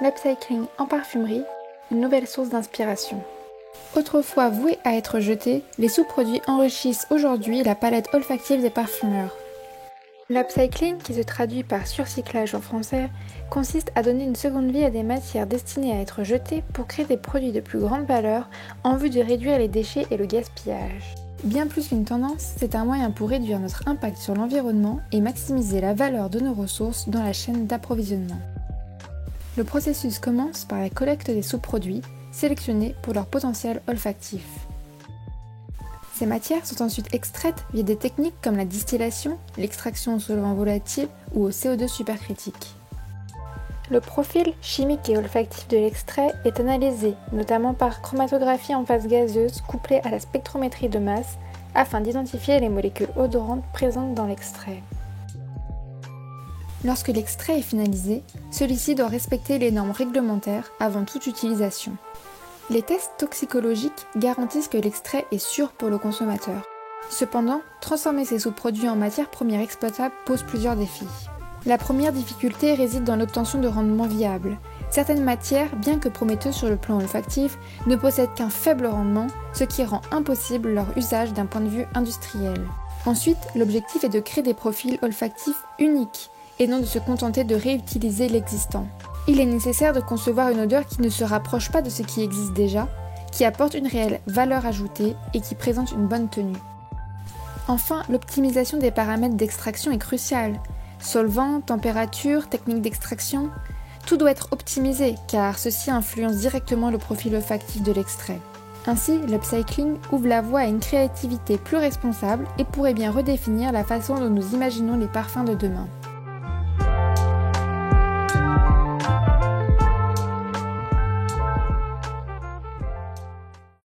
l'upcycling en parfumerie, une nouvelle source d'inspiration. Autrefois voués à être jetés, les sous-produits enrichissent aujourd'hui la palette olfactive des parfumeurs. L'upcycling, qui se traduit par surcyclage en français, consiste à donner une seconde vie à des matières destinées à être jetées pour créer des produits de plus grande valeur en vue de réduire les déchets et le gaspillage. Bien plus qu'une tendance, c'est un moyen pour réduire notre impact sur l'environnement et maximiser la valeur de nos ressources dans la chaîne d'approvisionnement. Le processus commence par la collecte des sous-produits, sélectionnés pour leur potentiel olfactif. Ces matières sont ensuite extraites via des techniques comme la distillation, l'extraction au solvant volatile ou au CO2 supercritique. Le profil chimique et olfactif de l'extrait est analysé, notamment par chromatographie en phase gazeuse couplée à la spectrométrie de masse, afin d'identifier les molécules odorantes présentes dans l'extrait. Lorsque l'extrait est finalisé, celui-ci doit respecter les normes réglementaires avant toute utilisation. Les tests toxicologiques garantissent que l'extrait est sûr pour le consommateur. Cependant, transformer ces sous-produits en matières premières exploitables pose plusieurs défis. La première difficulté réside dans l'obtention de rendements viables. Certaines matières, bien que prometteuses sur le plan olfactif, ne possèdent qu'un faible rendement, ce qui rend impossible leur usage d'un point de vue industriel. Ensuite, l'objectif est de créer des profils olfactifs uniques, et non de se contenter de réutiliser l'existant. Il est nécessaire de concevoir une odeur qui ne se rapproche pas de ce qui existe déjà, qui apporte une réelle valeur ajoutée et qui présente une bonne tenue. Enfin, l'optimisation des paramètres d'extraction est cruciale. Solvant, température, technique d'extraction, tout doit être optimisé car ceci influence directement le profil olfactif de l'extrait. Ainsi, l'upcycling ouvre la voie à une créativité plus responsable et pourrait bien redéfinir la façon dont nous imaginons les parfums de demain.